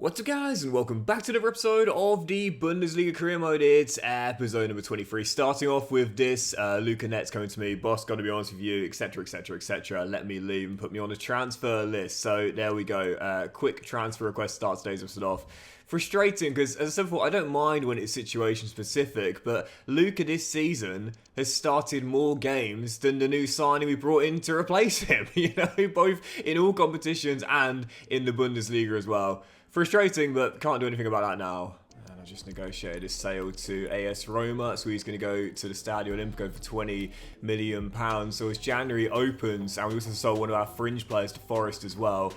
What's up guys, and welcome back to another episode of the Bundesliga Career Mode. It's episode number 23, starting off with this, Luca Net's coming to me, boss, gotta be honest with you, etc, etc, etc, let me leave and put me on a transfer list. So there we go, quick transfer request starts today's episode off. Frustrating, because as I said before, I don't mind when it's situation specific, but Luca this season has started more games than the new signing we brought in to replace him, both in all competitions and in the Bundesliga as well. Frustrating, but can't do anything about that now. And I just negotiated a sale to AS Roma, so he's going to go to the Stadio Olimpico for £20 million. So as January opens, and we also sold one of our fringe players to Forest as well.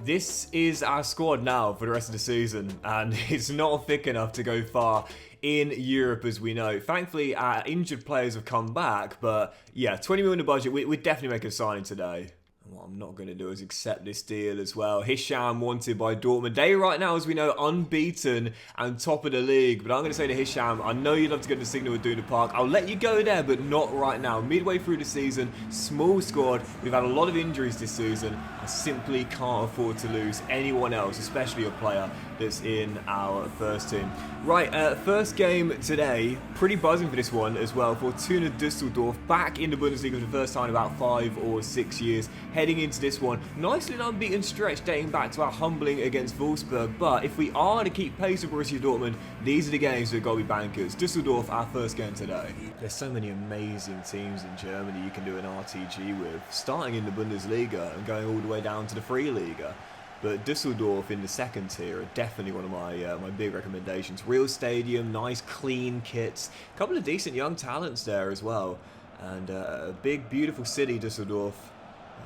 This is our squad now for the rest of the season, and it's not thick enough to go far in Europe, as we know. Thankfully, our injured players have come back, but yeah, 20 million in the budget, we'd definitely make a signing today. What I'm not going to do is accept this deal as well. Hisham wanted by Dortmund. They right now, as we know, unbeaten and top of the league. But I'm going to say to Hisham, I know you'd love to go to the Signal Iduna Park. I'll let you go there, but not right now. Midway through the season, small squad. We've had a lot of injuries this season. I simply can't afford to lose anyone else, especially a player that's in our first team. Right, first game today. Pretty buzzing for this one as well. Fortuna Düsseldorf back in the Bundesliga for the first time in about 5 or 6 years. Heading into this one, nicely an unbeaten stretch dating back to our humbling against Wolfsburg. But if we are to keep pace with Borussia Dortmund, these are the games that have got to be bankers. Düsseldorf, our first game today. There's so many amazing teams in Germany you can do an RTG with, starting in the Bundesliga and going all the way down to the Free Liga. But Düsseldorf in the second tier are definitely one of my big recommendations. Real stadium, nice clean kits, a couple of decent young talents there as well. And a big, beautiful city, Düsseldorf.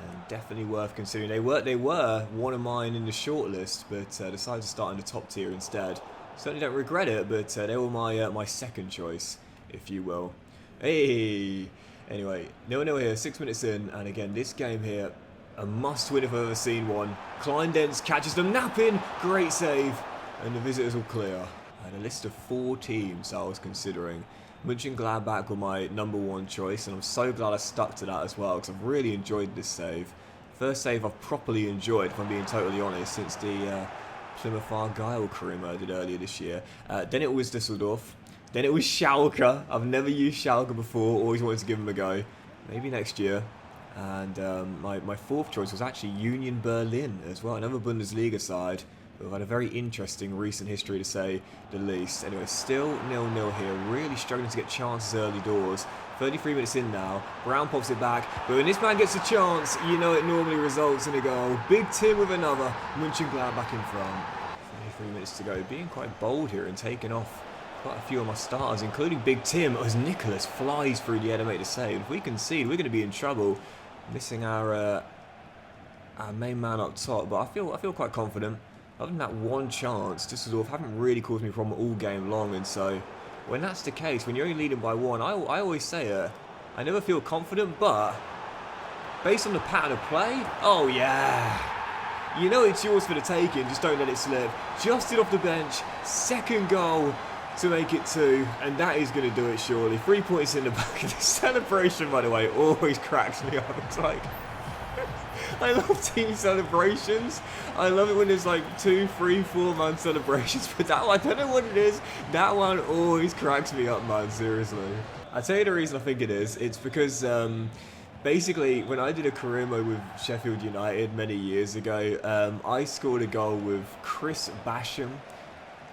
And definitely worth considering. They were one of mine in the shortlist, but decided to start in the top tier instead. Certainly don't regret it, but they were my second choice, if you will. Hey! Anyway, 0-0 here, 6 minutes in, and again, this game here, a must-win if I've ever seen one. Kleindenz catches them napping, great save, and the visitors all clear. I had a list of 4 teams I was considering. Mönchengladbach were my number 1 choice, and I'm so glad I stuck to that as well, because I've really enjoyed this save. First save I've properly enjoyed, if I'm being totally honest, since the Plymouth Argyle career I did earlier this year. Then it was Düsseldorf. Then it was Schalke. I've never used Schalke before, always wanted to give them a go. Maybe next year. And my 4th choice was actually Union Berlin as well, another Bundesliga side. We've had a very interesting recent history, to say the least. Anyway, still 0-0 here. Really struggling to get chances early doors. 33 minutes in now. Brown pops it back. But when this man gets a chance, you know it normally results in a goal. Big Tim with another. Mönchengladbach in front. 33 minutes to go. Being quite bold here and taking off quite a few of my starters, including Big Tim, as Nicholas flies through the air to make the save. If we concede, we're going to be in trouble. Missing our main man up top. But I feel quite confident. Other than that one chance, Düsseldorf haven't really caused me a problem all game long, and so when that's the case, when you're only leading by 1, I always say I never feel confident, but based on the pattern of play, oh yeah, you know it's yours for the taking, just don't let it slip. Justed off the bench, second goal to make it 2, and that is going to do it surely. 3 points in the back. The celebration, by the way, always cracks me up. It's like, I love team celebrations. I love it when there's like 2, 3, 4 man celebrations. But that one, I don't know what it is. That one always cracks me up, man. Seriously. I'll tell you the reason I think it is. It's because basically when I did a career mode with Sheffield United many years ago, I scored a goal with Chris Basham.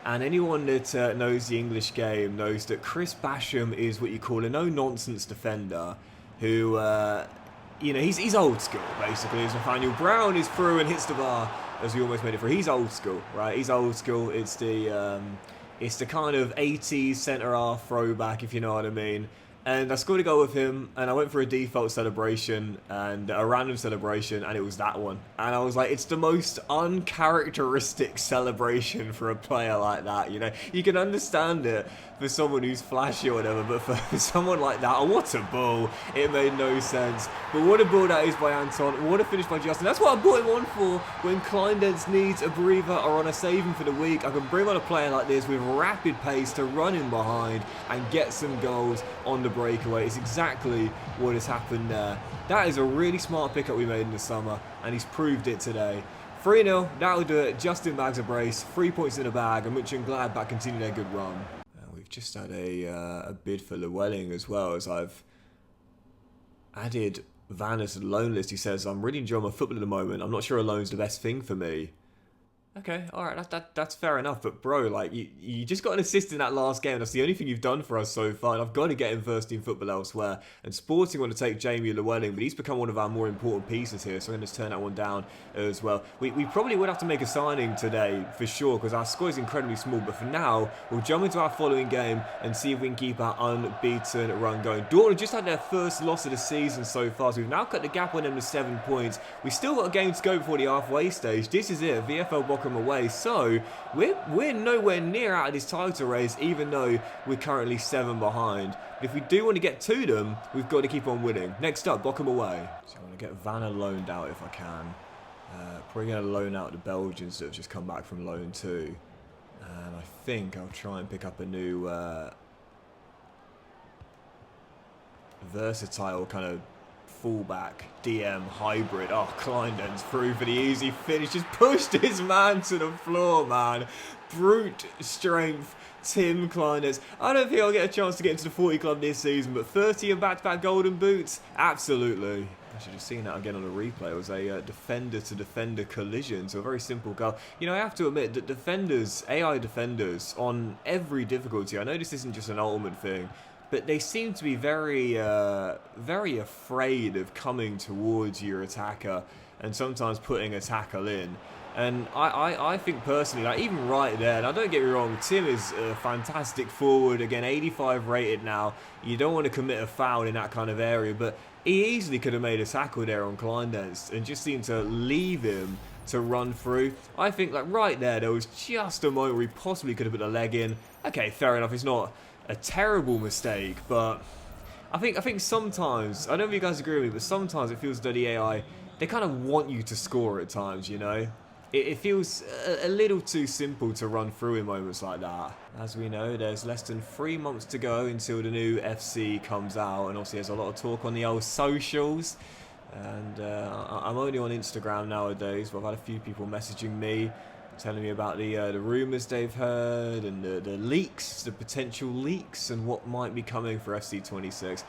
And anyone that knows the English game knows that Chris Basham is what you call a no-nonsense defender who... he's old school, basically, as Nathaniel Brown is through and hits the bar as we almost made it through. He's old school, right? He's old school. It's the kind of 80s centre-half throwback, if you know what I mean. And I scored a goal with him, and I went for a default celebration, and a random celebration, and it was that one. And I was like, it's the most uncharacteristic celebration for a player like that, you know? You can understand it for someone who's flashy or whatever, but for someone like that, oh, what a ball. It made no sense. But what a ball that is by Anton. What a finish by Justin. That's what I brought him on for. When Kleindenz needs a breather or on a saving for the week, I can bring on a player like this with rapid pace to run in behind and get some goals on the breakaway. It's exactly what has happened there. That is a really smart pickup we made in the summer, and he's proved it today. 3-0, that'll do it. Justin bags a brace, 3 points in the bag, and Mönchengladbach continue their good run. We've just had a bid for Llewellyn as well, as I've added Vanna to the loan list. He says, I'm really enjoying my football at the moment. I'm not sure a loan's the best thing for me. Okay, alright, that's fair enough, but bro, like, you just got an assist in that last game. That's the only thing you've done for us so far, and I've got to get him first team football elsewhere. And Sporting want to take Jamie Llewellyn, but he's become one of our more important pieces here, so I'm going to turn that one down as well. We probably would have to make a signing today, for sure, because our score is incredibly small, but for now, we'll jump into our following game and see if we can keep our unbeaten run going. Dortmund just had their first loss of the season so far, so we've now cut the gap on them to 7 points. We've still got a game to go before the halfway stage. This is it, VFL Bochum away, so we're nowhere near out of this title race, even though we're currently 7 behind. But if we do want to get to them, we've got to keep on winning. Next up, Bochum away. So I want to get Vanna loaned out if I can. Probably going to loan out the Belgians that have just come back from loan too. And I think I'll try and pick up a new versatile kind of fullback DM hybrid. Oh, Kleinden's through for the easy finish. Just pushed his man to the floor, man. Brute strength, Tim Kleinden's. I don't think I'll get a chance to get into the 40 club this season, but 30 and back-to-back golden boots? Absolutely. I should have seen that again on a replay. It was a defender-to-defender collision, so a very simple goal. You know, I have to admit that defenders, AI defenders, on every difficulty, I know this isn't just an ultimate thing, but they seem to be very afraid of coming towards your attacker and sometimes putting a tackle in. And I think personally, like even right there, now don't get me wrong, Tim is a fantastic forward, again 85 rated now, you don't want to commit a foul in that kind of area, but he easily could have made a tackle there on Kleinden's and just seemed to leave him to run through. I think like right there was just a moment where he possibly could have put a leg in. Okay, fair enough, it's not a terrible mistake, but I think sometimes, I don't know if you guys agree with me, but sometimes it feels that the AI, they kind of want you to score at times, you know? It feels a little too simple to run through in moments like that. As we know, there's less than 3 months to go until the new FC comes out, and obviously there's a lot of talk on the old socials. And I'm only on Instagram nowadays, but I've had a few people messaging me, telling me about the rumours they've heard and the leaks, the potential leaks, and what might be coming for FC26.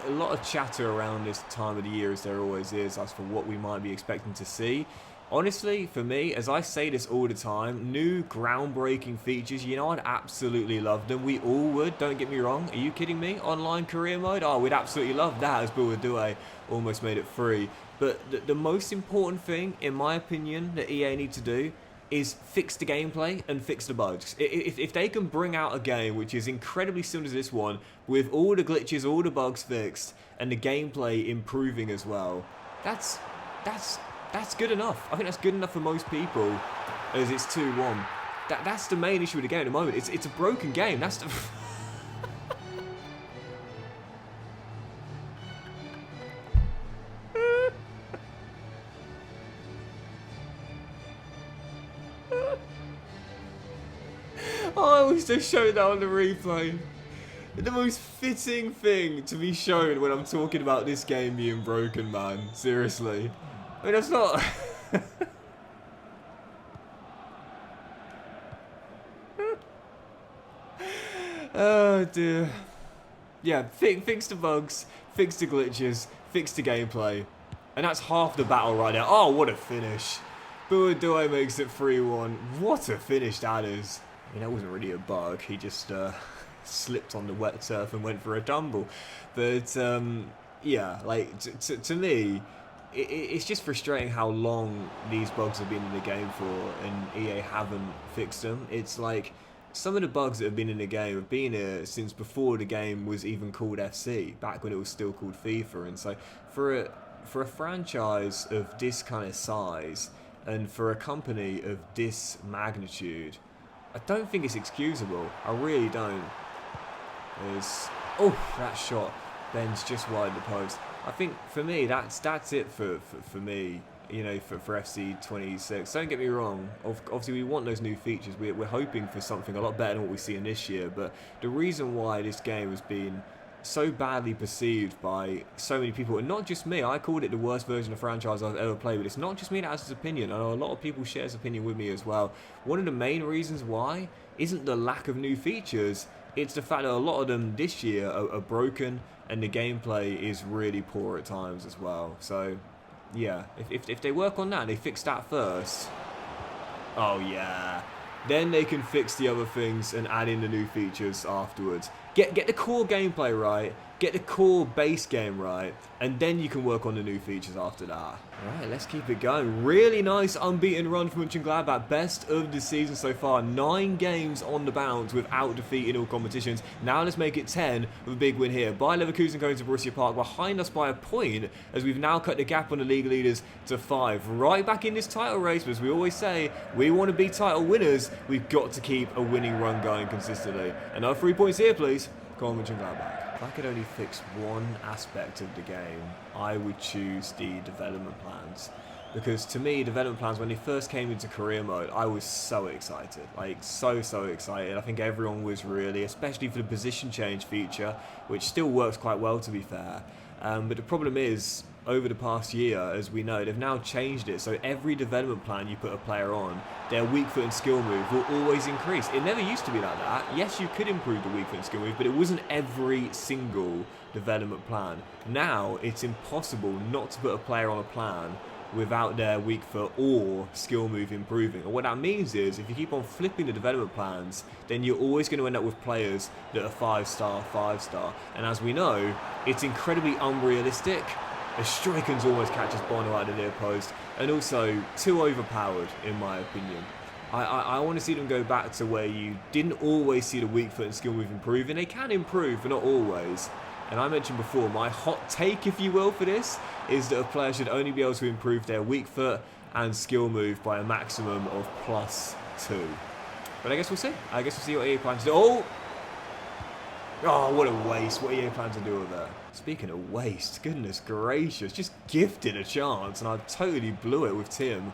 A lot of chatter around this time of the year, as there always is, as for what we might be expecting to see. Honestly, for me, as I say this all the time, new groundbreaking features, you know, I'd absolutely love them. We all would, don't get me wrong. Are you kidding me? Online career mode? Oh, we'd absolutely love that, as Bill Due almost made it free. But the most important thing, in my opinion, that EA need to do is fix the gameplay and fix the bugs. If they can bring out a game which is incredibly similar to this one, with all the glitches, all the bugs fixed, and the gameplay improving as well, that's good enough. I think that's good enough for most people, as it's 2-1. That's the main issue with the game at the moment. It's a broken game. That's the... I always just show that on the replay. The most fitting thing to be shown when I'm talking about this game being broken, man. Seriously. I mean, that's not... Oh, dear. Yeah, fix the bugs, fix the glitches, fix the gameplay. And that's half the battle right now. Oh, what a finish. Due makes it 3-1. What a finish that is. I mean, that wasn't really a bug. He just slipped on the wet turf and went for a tumble. But, yeah, like, to me... It's just frustrating how long these bugs have been in the game for, and EA haven't fixed them. It's like some of the bugs that have been in the game have been here since before the game was even called FC, back when it was still called FIFA. And so for a franchise of this kind of size and for a company of this magnitude, I don't think it's excusable. I really don't. Oh, that shot bends just wide the post. I think for me, that's it for me, you know, for FC26. Don't get me wrong, obviously we want those new features. We're hoping for something a lot better than what we see in this year, but the reason why this game has been so badly perceived by so many people, and not just me. I called it the worst version of franchise I've ever played, but it's not just me that has this opinion. I know a lot of people share this opinion with me as well. One of the main reasons why isn't the lack of new features, it's the fact that a lot of them this year are broken, and the gameplay is really poor at times as well. So yeah, if they work on that and they fix that first, oh yeah, then they can fix the other things and add in the new features afterwards. Get the core gameplay right, get the core base game right, and then you can work on the new features after that. Alright, let's keep it going. Really nice unbeaten run for Mönchengladbach. Best of the season so far. 9 games on the bounce without defeat in all competitions. Now let's make it 10 with a big win here. Bayer Leverkusen going to Borussia Park, behind us by a point, as we've now cut the gap on the league leaders to 5. Right back in this title race, but as we always say, we want to be title winners. We've got to keep a winning run going consistently. Another 3 points here, please. Go on, Mönchengladbach. If I could only fix one aspect of the game, I would choose the development plans. Because to me, development plans, when they first came into career mode, I was so excited. Like, so excited. I think everyone was really, especially for the position change feature, which still works quite well, to be fair. But the problem is, over the past year, as we know, they've now changed it. So every development plan you put a player on, their weak foot and skill move will always increase. It never used to be like that. Yes, you could improve the weak foot and skill move, but it wasn't every single development plan. Now, it's impossible not to put a player on a plan without their weak foot or skill move improving. And what that means is, if you keep on flipping the development plans, then you're always going to end up with players that are 5-star. And as we know, it's incredibly unrealistic. As Strykens almost catches Bono out of the near post, and also too overpowered in my opinion. I want to see them go back to where you didn't always see the weak foot and skill move improving. They can improve, but not always. And I mentioned before, my hot take, if you will, for this is that a player should only be able to improve their weak foot and skill move by a maximum of +2. But I guess we'll see. I guess we'll see what EA plans to do. Oh, what a waste. What EA plans to do with that? Speaking of waste, goodness gracious, just gifted a chance, and I totally blew it with Tim.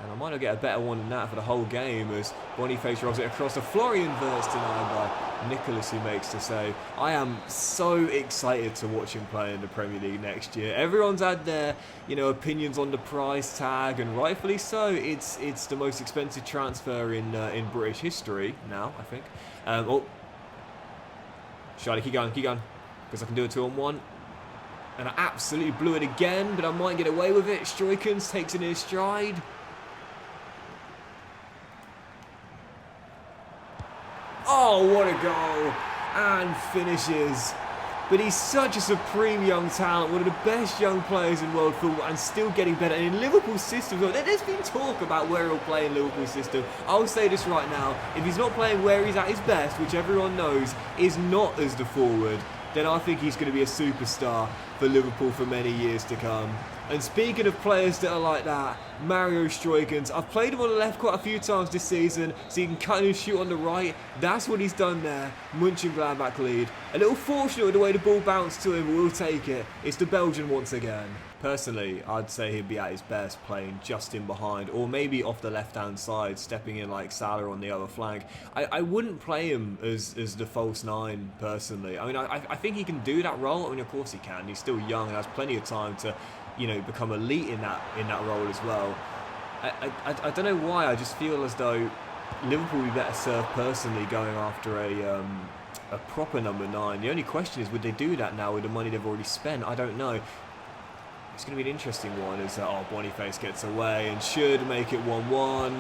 And I might not get a better one than that for the whole game, as Boniface rolls it across to Florian Wirtz, denied by Nicholas, who makes the save. I am so excited to watch him play in the Premier League next year. Everyone's had their, opinions on the price tag, and rightfully so. It's the most expensive transfer in British history now, I think. Charlie, keep going, because I can do a 2-on-1. And I absolutely blew it again, but I might get away with it. Strykens takes it in his stride. Oh, what a goal. And finishes. But he's such a supreme young talent, one of the best young players in world football, and still getting better. And in Liverpool's system, there's been talk about where he'll play in Liverpool's system. I'll say this right now, if he's not playing where he's at his best, which everyone knows is not as the forward, then I think he's going to be a superstar for Liverpool for many years to come. And speaking of players that are like that, Mario Strykens, I've played him on the left quite a few times this season, so he can cut and shoot on the right. That's what he's done there. Mönchengladbach lead. A little fortunate with the way the ball bounced to him, but we'll take it. It's the Belgian once again. Personally, I'd say he'd be at his best playing just in behind, or maybe off the left-hand side, stepping in like Salah on the other flank. I wouldn't play him as the false 9, personally. I mean, I think he can do that role. I mean, of course he can. He's still young and has plenty of time to, become elite in that role as well. I don't know why. I just feel as though Liverpool would be better served personally going after a proper number 9. The only question is, would they do that now with the money they've already spent? I don't know. It's going to be an interesting one as Boniface gets away and should make it 1-1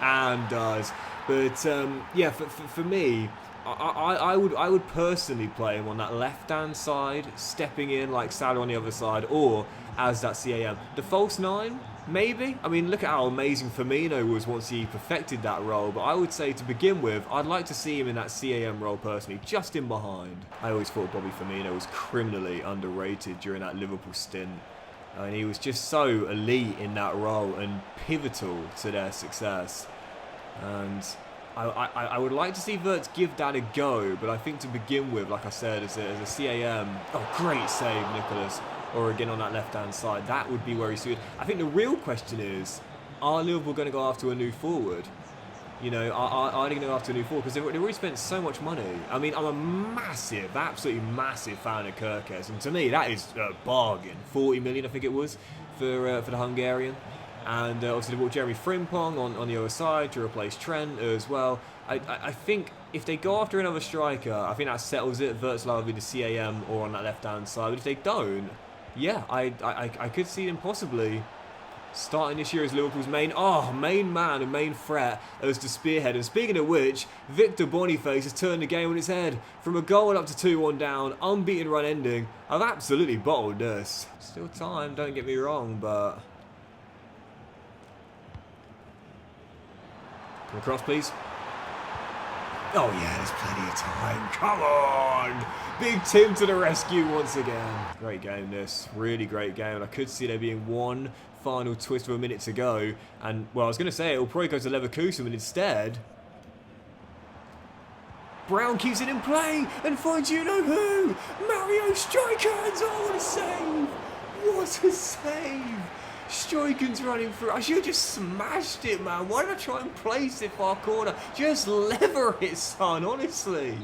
and does. But yeah, for me, I would personally play him on that left-hand side, stepping in like Salah on the other side, or as that CAM. The false 9, maybe? I mean, look at how amazing Firmino was once he perfected that role, but I would say to begin with, I'd like to see him in that CAM role personally, just in behind. I always thought Bobby Firmino was criminally underrated during that Liverpool stint. I mean, he was just so elite in that role and pivotal to their success. And I would like to see Wirtz give that a go, but I think to begin with, like I said, as a CAM, great save, Nicholas, or again on that left-hand side, that would be where he's suited. I think the real question is, are Liverpool going to go after a new forward? You know, are they going to go after a new forward? Because they've already spent so much money. I mean, I'm a massive, absolutely massive fan of Kirkes, and to me, that is a bargain. 40 million, I think it was, for the Hungarian. And obviously they brought Jeremy Frimpong on the other side to replace Trent as well. I think if they go after another striker, I think that settles it. Wirtz will be the CAM or on that left-hand side. But if they don't, yeah, I could see them possibly starting this year as Liverpool's main man and main threat as the spearhead. And speaking of which, Victor Boniface has turned the game on its head. From a goal up to 2-1 down, unbeaten run ending. I've absolutely bottled this. Still time, don't get me wrong, but... Come across, please. Oh yeah, there's plenty of time. Come on! Big Tim to the rescue once again. Great game this. Really great game. And I could see there being one final twist with a minute to go. And, well, I was going to say it'll probably go to Leverkusen, but instead... Brown keeps it in play and finds you know who! Mario Strikers! Oh, what a save! What a save! Strikers running through. I should have just smashed it, man. Why did I try and place it far corner? Just lever it, son, honestly.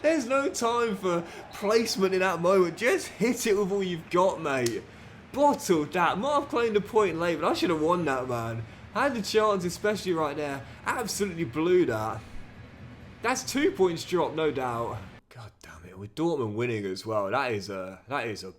There's no time for placement in that moment. Just hit it with all you've got, mate. Bottled that. Might have claimed a point late, but I should have won that, man. I had the chance, especially right there. Absolutely blew that. That's 2 points dropped, no doubt. God damn it, with Dortmund winning as well, that is a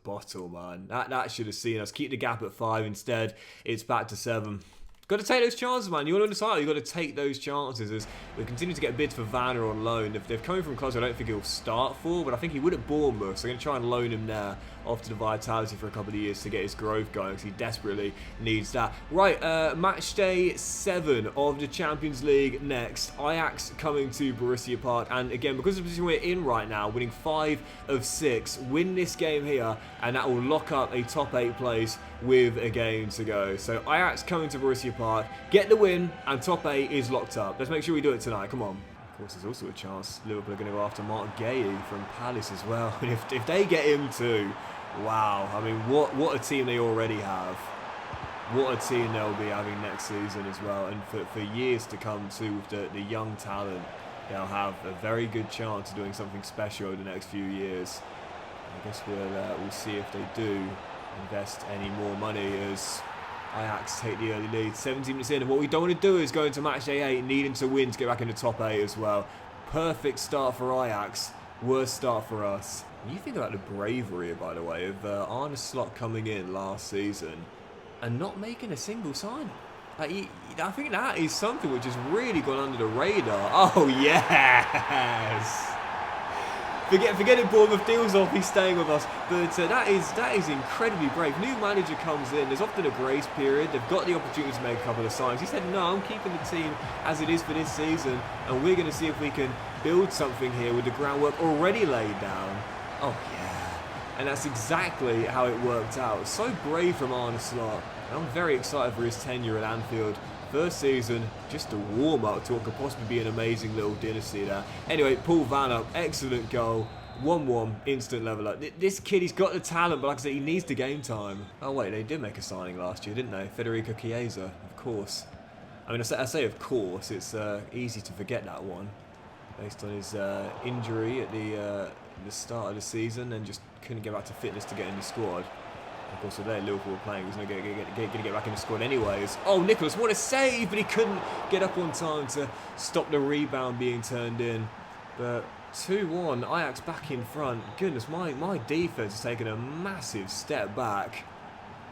bottle, man. That should have seen us keep the gap at 5. Instead, it's back to 7. Got to take those chances, man. You want to win the title, you've got to take those chances as we continue to get bids for Vanner on loan. If they've come from clubs I don't think he'll start for, but I think he would at Bournemouth, so I'm going to try and loan him there off to the Vitality for a couple of years to get his growth going, because he desperately needs that. Right, match day 7 of the Champions League next. Ajax coming to Borussia Park, and again, because of the position we're in right now, winning 5 of 6, win this game here, and that will lock up a top 8 place with a game to go. So Ajax coming to Borussia Park, get the win, and top 8 is locked up. Let's make sure we do it tonight, come on. Of course, there's also a chance Liverpool are going to go after Mark Guéhi from Palace as well. And if they get him too, wow. I mean, what a team they already have. What a team they'll be having next season as well. And for years to come too, with the young talent, they'll have a very good chance of doing something special over the next few years. I guess we'll see if they do invest any more money as Ajax take the early lead, 17 minutes in, and what we don't want to do is go into match day 8 needing to win to get back in the top 8 as well. Perfect start for Ajax, worst start for us. And you think about the bravery, by the way, of Arne Slot coming in last season and not making a single signing. I think that is something which has really gone under the radar. Oh yes! Forgetting Bournemouth deals off, he's staying with us. But that is incredibly brave. New manager comes in, there's often a grace period. They've got the opportunity to make a couple of signs. He said, no, I'm keeping the team as it is for this season, and we're going to see if we can build something here with the groundwork already laid down. Oh, yeah. And that's exactly how it worked out. So brave from Arne Slot. And I'm very excited for his tenure at Anfield. First season, just a warm-up to what could possibly be an amazing little dynasty there. Anyway, Paul Vanner, excellent goal. 1-1, instant leveler. This kid, he's got the talent, but like I said, he needs the game time. Oh wait, they did make a signing last year, didn't they? Federico Chiesa, of course. I mean, I say of course, it's easy to forget that one. Based on his injury at the start of the season and just couldn't get back to fitness to get in the squad. Of course, today Liverpool were playing, he was going to get back in the squad anyways. Oh, Nicholas, what a save, but he couldn't get up on time to stop the rebound being turned in. But 2-1, Ajax back in front. Goodness, my defence has taken a massive step back.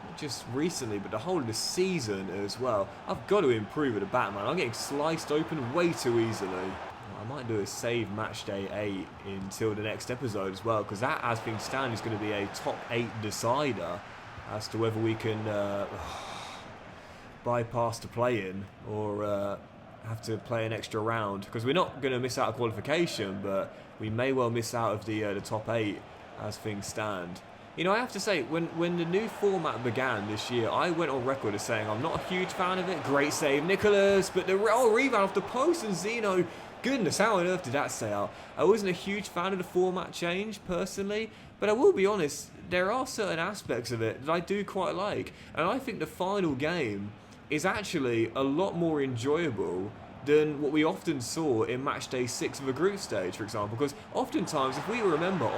Not just recently, but the whole of the season as well. I've got to improve at the back, man. I'm getting sliced open way too easily. I might do a save match day 8 until the next episode as well, because that, as things stand, is going to be a top 8 decider as to whether we can bypass the play-in or have to play an extra round, because we're not going to miss out of qualification, but we may well miss out of the top 8 as things stand. You know, I have to say, when the new format began this year, I went on record as saying I'm not a huge fan of it. Great save, Nicholas, but the rebound off the post and Zeno. Goodness, how on earth did that stay out? I wasn't a huge fan of the format change, personally, but I will be honest, there are certain aspects of it that I do quite like. And I think the final game is actually a lot more enjoyable than what we often saw in match day 6 of a group stage, for example. Because oftentimes, if we remember,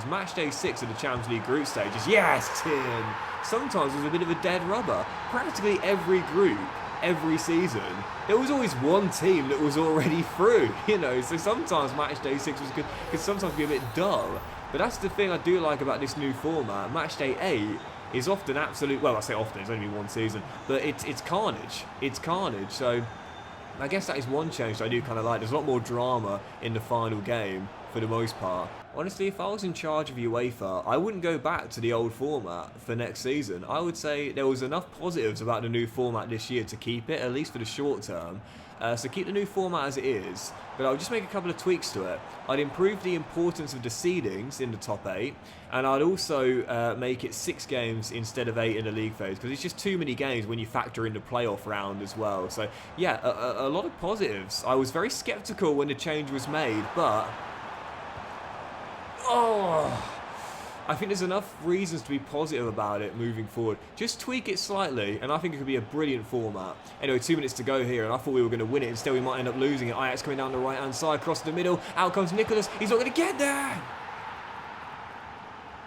match day 6 of the Champions League group stage is, yes, Tim! Sometimes it was a bit of a dead rubber. Practically every group, every season, there was always one team that was already through, you know. So sometimes match day 6 could sometimes be a bit dull. But that's the thing I do like about this new format. Match day 8 is often absolute, well, I say often, it's only been one season, but it's carnage. It's carnage. So I guess that is one change that I do kind of like. There's a lot more drama in the final game for the most part. Honestly, if I was in charge of UEFA, I wouldn't go back to the old format for next season. I would say there was enough positives about the new format this year to keep it, at least for the short term. So keep the new format as it is, but I'll just make a couple of tweaks to it. I'd improve the importance of the seedings in the top 8, and I'd also make it 6 games instead of 8 in the league phase, because it's just too many games when you factor in the playoff round as well. So yeah, a lot of positives. I was very sceptical when the change was made, but I think there's enough reasons to be positive about it moving forward. Just tweak it slightly, and I think it could be a brilliant format. Anyway, 2 minutes to go here, and I thought we were going to win it. Instead, we might end up losing it. Ajax coming down the right-hand side, across the middle. Out comes Nicholas. He's not going to get there.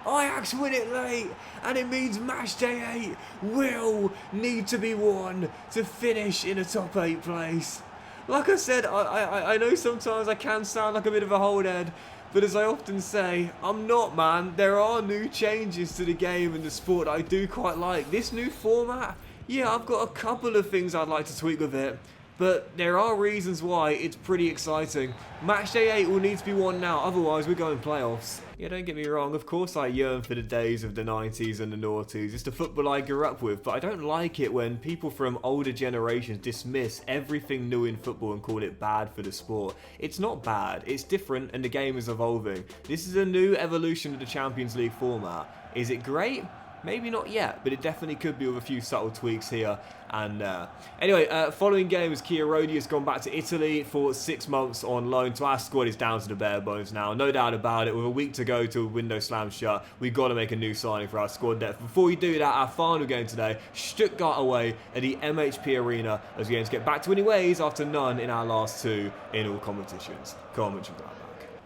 Ajax win it late, and it means match day 8 will need to be won to finish in a top 8 place. Like I said, I know sometimes I can sound like a bit of a holdhead, but as I often say, I'm not, man. There are new changes to the game and the sport that I do quite like. This new format, yeah, I've got a couple of things I'd like to tweak with it, but there are reasons why it's pretty exciting. Match day 8 will need to be won now, otherwise we're going playoffs. Yeah, don't get me wrong, of course I yearn for the days of the 90s and the noughties. It's the football I grew up with, but I don't like it when people from older generations dismiss everything new in football and call it bad for the sport. It's not bad, it's different and the game is evolving. This is a new evolution of the Champions League format. Is it great? Maybe not yet, but it definitely could be with a few subtle tweaks here and there. Anyway, following games, Chiarodi has gone back to Italy for 6 months on loan. So our squad is down to the bare bones now. No doubt about it. With a week to go to a window slam shut, we've got to make a new signing for our squad depth. Before we do that, our final game today, Stuttgart away at the MHP Arena, as we aim to get back to winning ways after none in our last 2 in all competitions. Come on,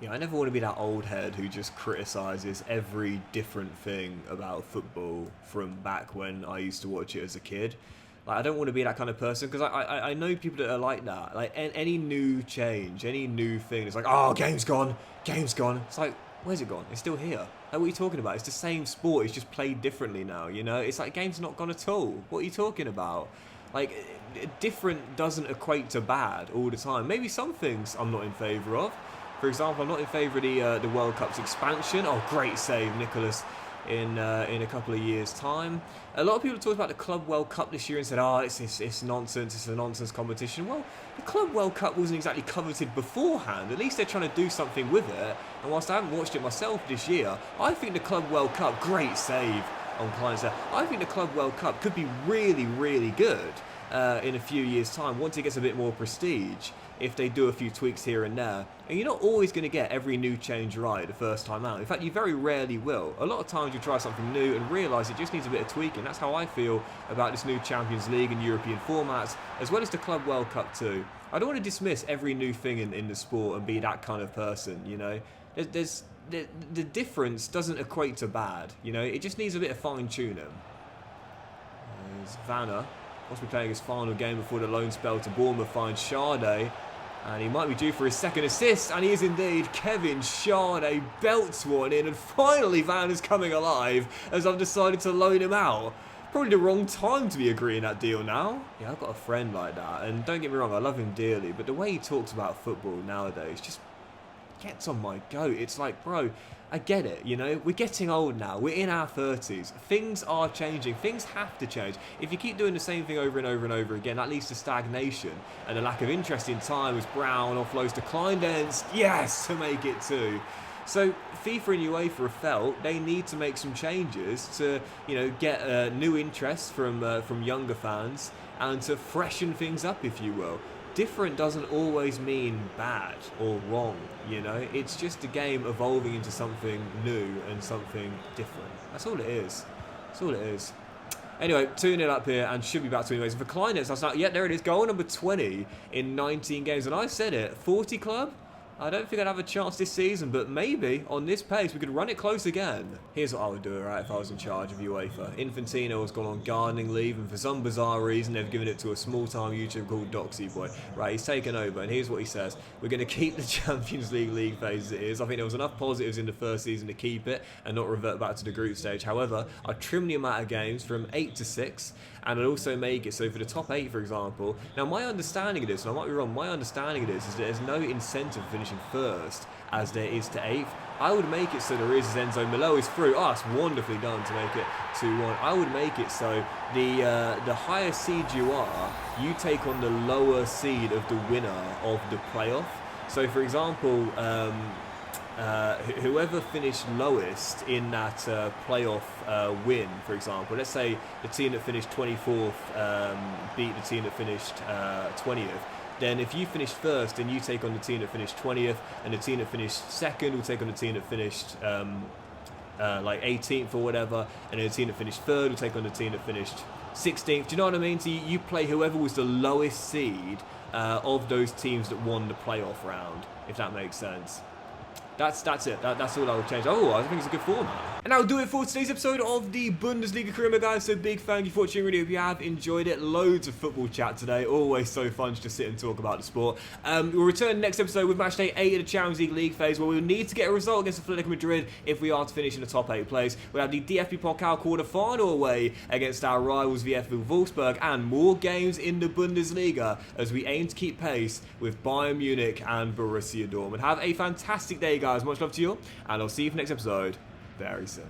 yeah, I never want to be that old head who just criticises every different thing about football from back when I used to watch it as a kid. Like, I don't want to be that kind of person, because I know people that are like that. Like, any new change, any new thing, it's like, oh, game's gone. It's like, where's it gone? It's still here. Like, what are you talking about? It's the same sport, it's just played differently now, you know? It's like, game's not gone at all. What are you talking about? Like, different doesn't equate to bad all the time. Maybe some things I'm not in favour of. For example, I'm not in favour of the World Cup's expansion. Oh, great save, Nicholas, in a couple of years' time. A lot of people talked about the Club World Cup this year and said, oh, it's nonsense, it's a nonsense competition. Well, the Club World Cup wasn't exactly coveted beforehand. At least they're trying to do something with it. And whilst I haven't watched it myself this year, I think the Club World Cup, great save on Klein's there, I think the Club World Cup could be really, really good in a few years' time, once it gets a bit more prestige, if they do a few tweaks here and there. And you're not always going to get every new change right the first time out. In fact, you very rarely will. A lot of times you try something new and realise it just needs a bit of tweaking. That's how I feel about this new Champions League and European formats, as well as the Club World Cup too. I don't want to dismiss every new thing in the sport and be that kind of person, you know. The difference doesn't equate to bad, you know. It just needs a bit of fine-tuning. There's Vanna. Must be playing his final game before the loan spell to Bournemouth, finds Sade, and he might be due for his second assist, and he is indeed. Kevin Sade belts one in, and finally Van is coming alive as I've decided to loan him out. Probably the wrong time to be agreeing that deal now. Yeah, I've got a friend like that, and don't get me wrong, I love him dearly, but the way he talks about football nowadays just gets on my goat. It's like, bro, I get it, you know, we're getting old now, we're in our 30s, things are changing, things have to change. If you keep doing the same thing over and over and over again, that leads to stagnation and a lack of interest in time as Brown offloads to Kleindenz, yes, to make it 2. So FIFA and UEFA have felt they need to make some changes to, you know, get new interest from younger fans and to freshen things up, if you will. Different doesn't always mean bad or wrong, you know. It's just a game evolving into something new and something different. That's all it is. That's all it is. Anyway, 2-0 up here and should be back to anyways. For Kleinitz, I was like, yeah, there it is. Goal number 20 in 19 games. And I said it, 40 club? I don't think I'd have a chance this season, but maybe on this pace we could run it close again. Here's what I would do, right, if I was in charge of UEFA. Infantino has gone on gardening leave, and for some bizarre reason they've given it to a small-time YouTuber called Doxy Boy. Right, he's taken over, and here's what he says. We're going to keep the Champions League phase as it is. I think there was enough positives in the first season to keep it and not revert back to the group stage. However, I'd trim the amount of games from 8 to 6, and I'd also make it so for the top 8, for example. Now, my understanding of this, and I might be wrong, my understanding of this is that there's no incentive for finishing first as there is to 8th. I would make it so there is Enzo Malo is through. Oh, it's wonderfully done to make it 2-1. I would make it so the higher seed you are, you take on the lower seed of the winner of the playoff. So, for example, whoever finished lowest in that playoff win, for example, let's say the team that finished 24th beat the team that finished 20th. Then if you finish first, then you take on the team that finished 20th, and the team that finished second will take on the team that finished like 18th or whatever, and then the team that finished third will take on the team that finished 16th. Do you know what I mean? So you play whoever was the lowest seed of those teams that won the playoff round, if that makes sense. That's it. That's all I would change. Oh, I think it's a good format. And that'll do it for today's episode of the Bundesliga career, guys. So big thank you for watching. Really hope you have enjoyed it. Loads of football chat today. Always so fun to just sit and talk about the sport. We'll return next episode with match day 8 of the Champions League phase, where we'll need to get a result against Atletico Madrid if we are to finish in the top 8 place. We'll have the DFB Pokal quarter-final away against our rivals VFL Wolfsburg, and more games in the Bundesliga as we aim to keep pace with Bayern Munich and Borussia Dortmund. Have a fantastic day, guys. Much love to you, and I'll see you for the next episode very soon.